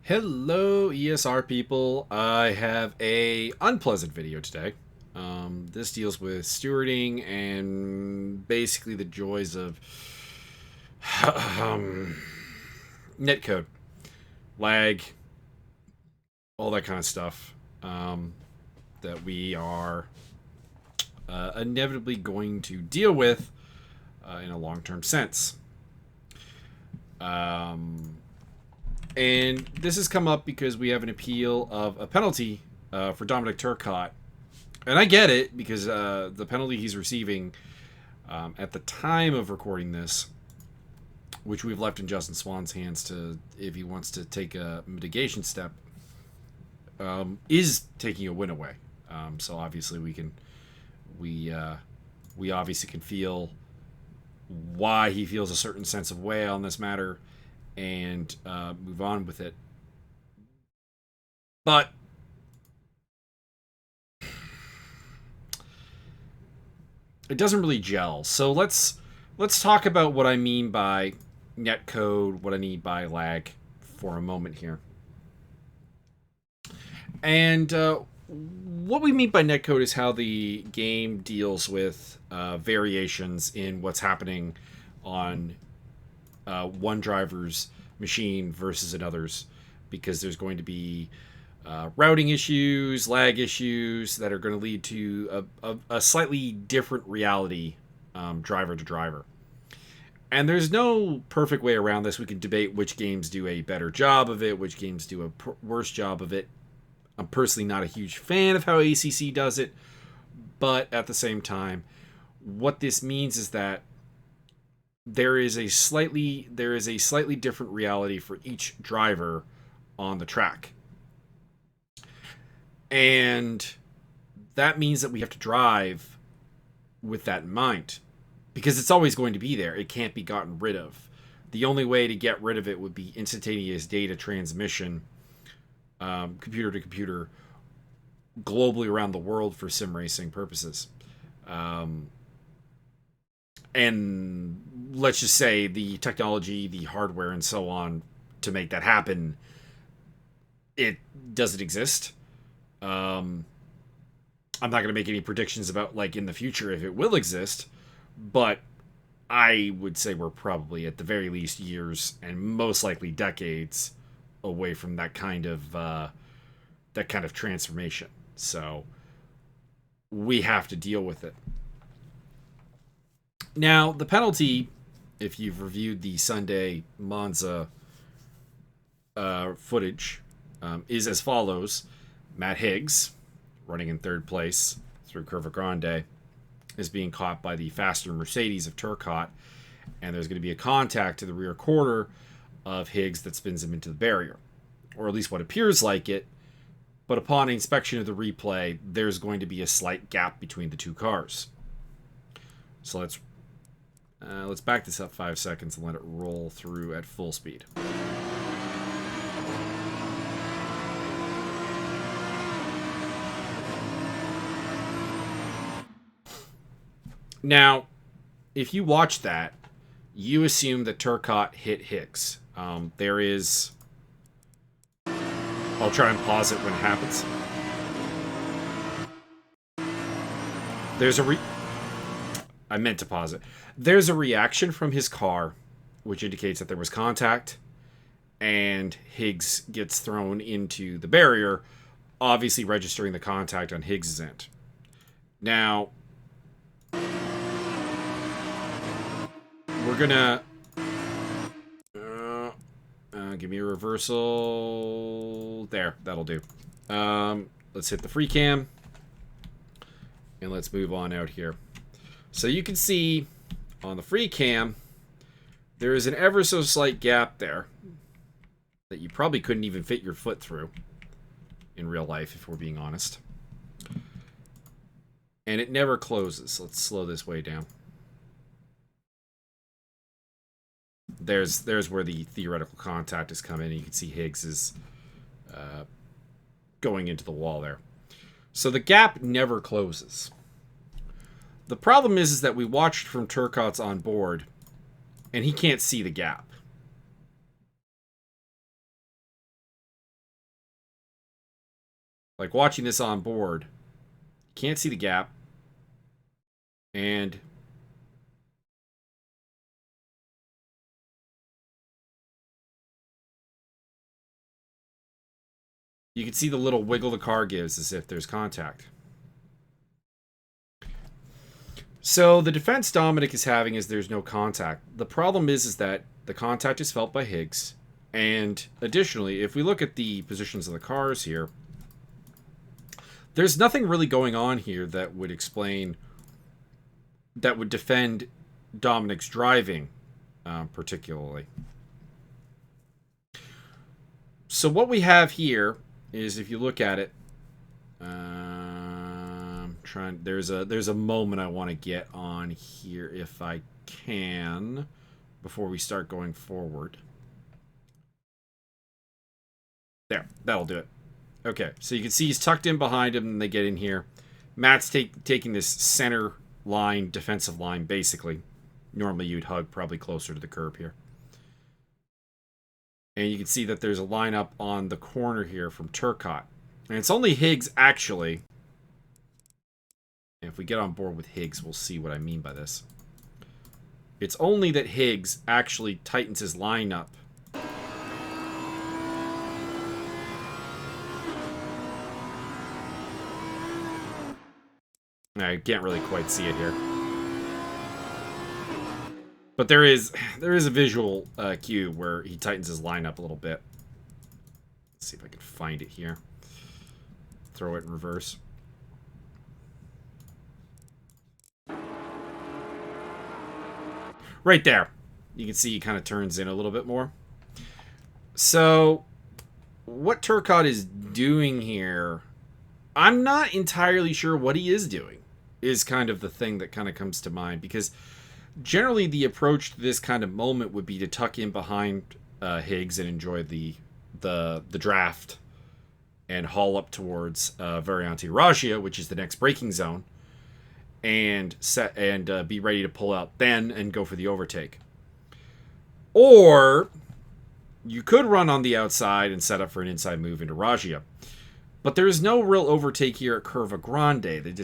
Hello, ESR people. I have a unpleasant video today. This deals with stewarding and basically the joys of netcode, lag, all that kind of stuff that we are inevitably going to deal with in a long-term sense. And this has come up because we have an appeal of a penalty for Dominic Turcotte. And I get it, because the penalty he's receiving at the time of recording this, which we've left in Justin Swan's hands to, if he wants to take a mitigation step, is taking a win away. So obviously we obviously can feel why he feels a certain sense of way on this matter and move on with it. But it doesn't really gel. So let's talk about what I mean by netcode, what I mean by lag for a moment here. And what we mean by netcode is how the game deals with variations in what's happening on one driver's machine versus another's, because there's going to be routing issues, lag issues that are going to lead to a slightly different reality driver to driver. And there's no perfect way around this. We can debate which games do a better job of it, which games do a worse job of it. I'm personally not a huge fan of how ACC does it, but at the same time, what this means is that there is a slightly different reality for each driver on the track. And that means that we have to drive with that in mind, because it's always going to be there. It can't be gotten rid of. The only way to get rid of it would be instantaneous data transmission, computer to computer, globally around the world for sim racing purposes. And let's just say the technology, the hardware, and so on to make that happen, it doesn't exist. I'm not going to make any predictions about, like, in the future if it will exist, but I would say we're probably at the very least years and most likely decades away from that kind of transformation. So we have to deal with it. Now, the penalty, if you've reviewed the Sunday Monza footage, is as follows. Matt Higgs, running in third place through Curva Grande, is being caught by the faster Mercedes of Turcotte, and there's going to be a contact to the rear quarter of Higgs that spins him into the barrier, or at least what appears like it. But upon inspection of the replay, there's going to be a slight gap between the two cars. So let's back this up 5 seconds and let it roll through at full speed. Now, if you watch that, you assume that Turcotte hit Higgs. There is... I'll try and pause it when it happens. I meant to pause it. There's a reaction from his car, which indicates that there was contact, and Higgs gets thrown into the barrier, obviously registering the contact on Higgs' end. Now, we're gonna give me a reversal. There, that'll do. Let's hit the free cam, and let's move on out here. So you can see on the free cam, there is an ever so slight gap there that you probably couldn't even fit your foot through in real life, if we're being honest. And it never closes. Let's slow this way down. There's where the theoretical contact has come in, and you can see Higgs is going into the wall there. So the gap never closes. The problem is that we watched from Turcotte's on board, and he can't see the gap. like watching this on board, you can't see the gap. And you can see the little wiggle the car gives as if there's contact. So the defense Dominic is having is there's no contact. The problem is that the contact is felt by Higgs. And additionally, if we look at the positions of the cars here, there's nothing really going on here that would explain, that would defend Dominic's driving particularly. So what we have here is, if you look at it, there's a moment I want to get on here if I can before we start going forward. There, that'll do it. Okay, so you can see he's tucked in behind him and they get in here. Matt's taking this center line, defensive line, basically. Normally you'd hug probably closer to the curb here. And you can see that there's a lineup on the corner here from Turcotte. And it's only Higgs, actually. And if we get on board with Higgs, we'll see what I mean by this. It's only that Higgs actually tightens his lineup. I can't really quite see it here. But there is a visual cue where he tightens his line up a little bit. Let's see if I can find it here. Throw it in reverse. Right there. You can see he kind of turns in a little bit more. So, what Turcotte is doing here, I'm not entirely sure what he is doing, is kind of the thing that kind of comes to mind. Because generally the approach to this kind of moment would be to tuck in behind Higgs and enjoy the draft and haul up towards Variante Raggia, which is the next braking zone, and be ready to pull out then and go for the overtake. Or you could run on the outside and set up for an inside move into Raggia. But there is no real overtake here at Curva Grande.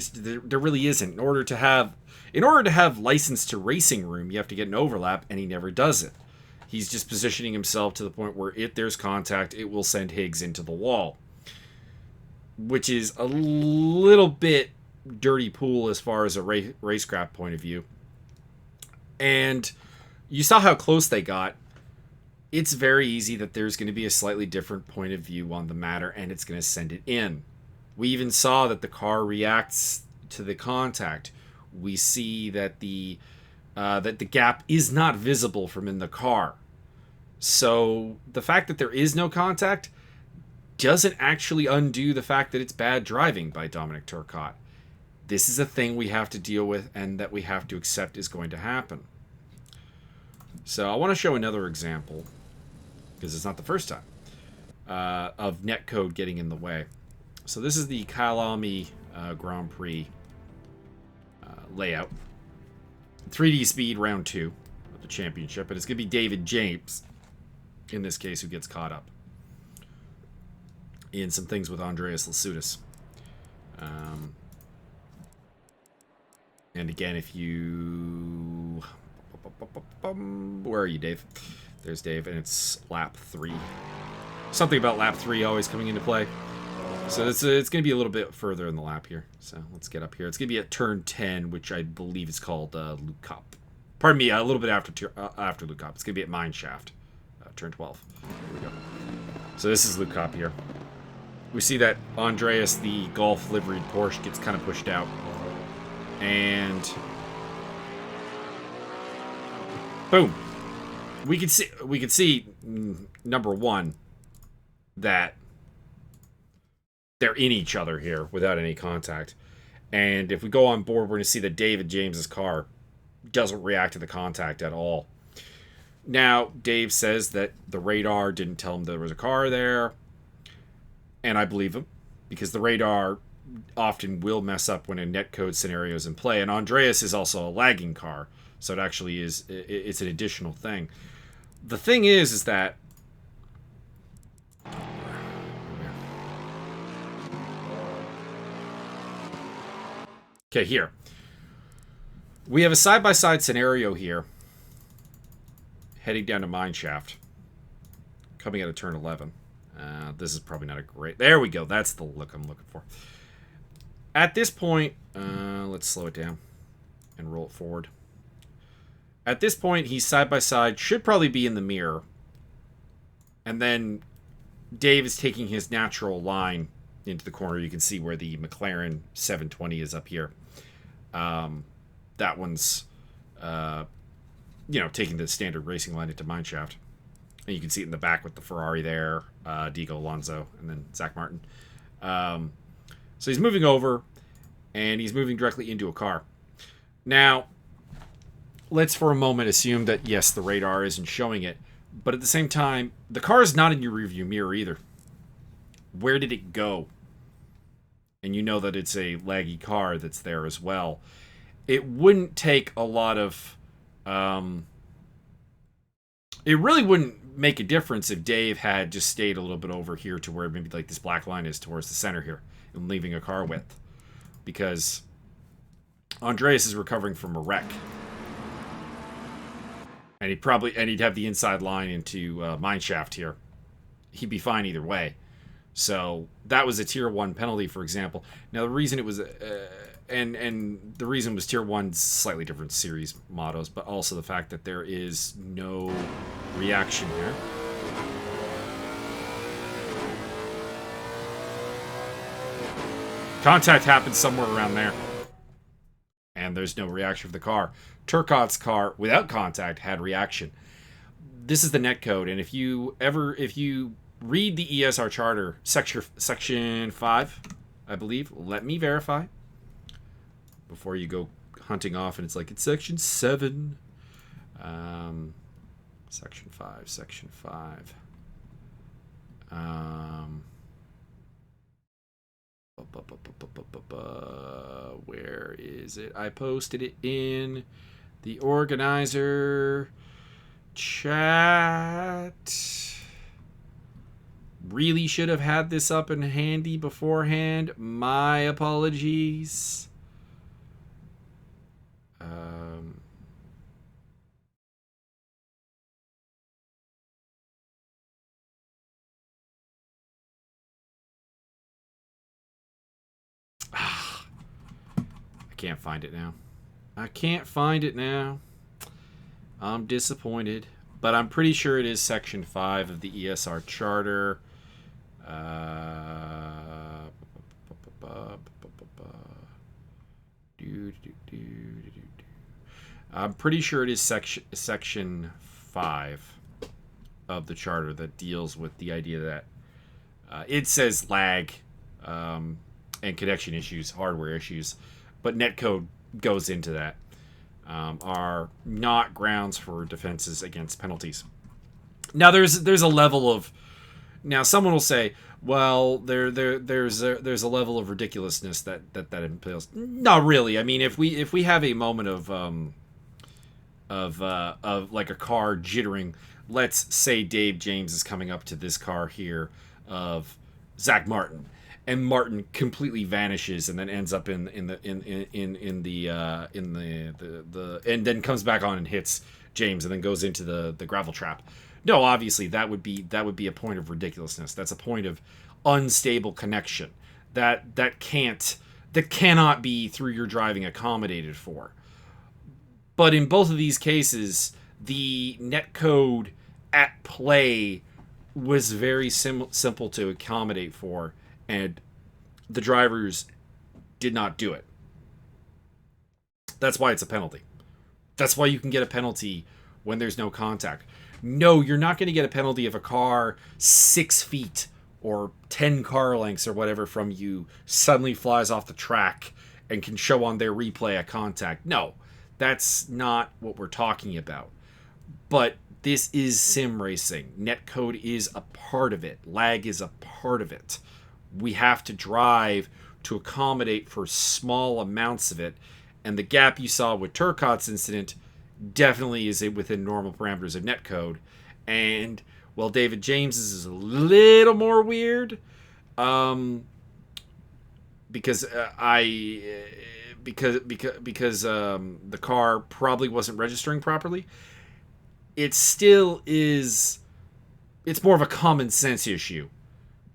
There really isn't. In order to have license to racing room, you have to get an overlap, and he never does it. He's just positioning himself to the point where if there's contact, it will send Higgs into the wall. Which is a little bit dirty pool as far as a racecraft point of view. And you saw how close they got. It's very easy that there's going to be a slightly different point of view on the matter, and it's going to send it in. We even saw that the car reacts to the contact. We see that the gap is not visible from in the car. So the fact that there is no contact doesn't actually undo the fact that it's bad driving by Dominic Turcotte. This is a thing we have to deal with and that we have to accept is going to happen. So I want to show another example, because it's not the first time, of netcode getting in the way. So this is the Kyalami Grand Prix layout. 3D speed round 2 of the championship, and it's going to be David James, in this case, who gets caught up in some things with Andreas Lasudis. And again, if you... Where are you, Dave? There's Dave, and it's lap 3. Something about lap 3 always coming into play. So it's going to be a little bit further in the lap here. So let's get up here. It's going to be at turn 10, which I believe is called Luke Cup. Pardon me, a little bit after Luke Cup. It's going to be at Mine Shaft, turn 12. Here we go. So this is Luke Cup here. We see that Andreas, the Golf liveried Porsche, gets kind of pushed out. And boom. We could see number one, that they're in each other here without any contact. And if we go on board, we're going to see that David James's car doesn't react to the contact at all. Now, Dave says that the radar didn't tell him there was a car there. And I believe him, because the radar often will mess up when a netcode scenario is in play. And Andreas is also a lagging car, so it actually is, it's an additional thing. The thing is that Okay, here. We have a side-by-side scenario here. Heading down to Mineshaft. Coming out of turn 11. This is probably not a great... There we go. That's the look I'm looking for. At this point, let's slow it down and roll it forward. At this point, he's side-by-side. Should probably be in the mirror. And then Dave is taking his natural line into the corner. You can see where the McLaren 720 is up here. That one's, taking the standard racing line into Mineshaft. And you can see it in the back with the Ferrari there, Diego Alonso, and then Zach Martin. So he's moving over, and he's moving directly into a car. Now, let's for a moment assume that, yes, the radar isn't showing it. But at the same time, the car is not in your rearview mirror either. Where did it go? And you know that it's a laggy car that's there as well. It wouldn't take a lot of... it really wouldn't make a difference if Dave had just stayed a little bit over here to where maybe like this black line is towards the center here and leaving a car width. Because Andreas is recovering from a wreck. And he'd have the inside line into Mineshaft here. He'd be fine either way. So that was a tier 1 penalty, for example. Now the reason it was, and the reason was tier 1's slightly different series mottos, but also the fact that there is no reaction here. Contact happened somewhere around there. And there's no reaction for the car. Turcotte's car, without contact, had reaction. This is the netcode, and if you read the ESR charter, section 5, I believe, let me verify before you go hunting off and it's like, it's section 7. Section 5. Where is it? I posted it in the organizer chat. Really should have had this up and handy beforehand. My apologies. Can't find it now. I'm disappointed, but I'm pretty sure it is section 5 of the ESR charter. I'm pretty sure it is section 5 of the charter that deals with the idea that it says lag and connection issues, hardware issues, but netcode goes into that, are not grounds for defenses against penalties. Now there's a level of, now someone will say, well, there's a level of ridiculousness that impels. Not really. I mean, if we have a moment of like a car jittering, let's say Dave James is coming up to this car here of Zach Martin, and Martin completely vanishes and then ends up in the and then comes back on and hits James and then goes into the gravel trap. No, obviously that would be a point of ridiculousness. That's a point of unstable connection that cannot be through your driving accommodated for. But in both of these cases, the netcode at play was very simple to accommodate for, and the drivers did not do it. That's why it's a penalty. That's why you can get a penalty when there's no contact. No, you're not going to get a penalty if a car 6 feet or 10 car lengths or whatever from you suddenly flies off the track and can show on their replay a contact. No, that's not what we're talking about. But this is sim racing. Netcode is a part of it. Lag is a part of it. We have to drive to accommodate for small amounts of it. And the gap you saw with Turcotte's incident definitely is within normal parameters of netcode. And, well, David James's is a little more weird. Because because the car probably wasn't registering properly. It still is. It's more of a common sense issue.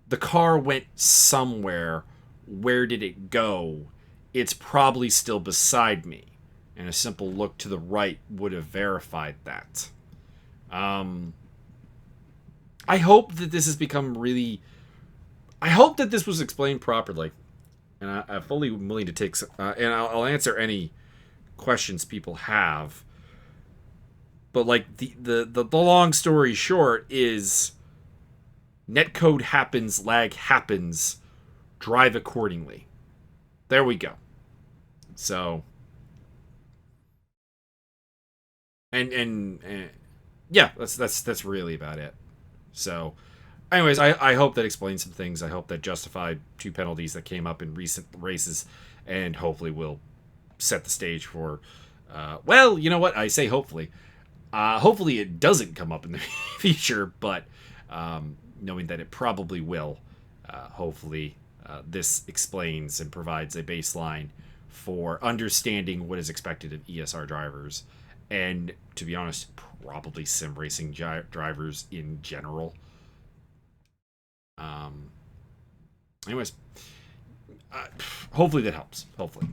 The car went somewhere. Where did it go? It's probably still beside me, and a simple look to the right would have verified that. Um, I hope that this has become really. I hope that this was explained properly, and I'm fully willing to take. And I'll answer any questions people have. But like the long story short is, netcode happens, lag happens, drive accordingly. There we go. So and yeah, that's really about it. So anyways, I hope that explains some things. I hope that justified two penalties that came up in recent races, and hopefully will set the stage for. Well, you know what? I say hopefully. Hopefully it doesn't come up in the future, but knowing that it probably will, hopefully this explains and provides a baseline for understanding what is expected of ESR drivers, and to be honest, probably sim racing drivers in general. Um, anyways, uh, hopefully that helps. Hopefully.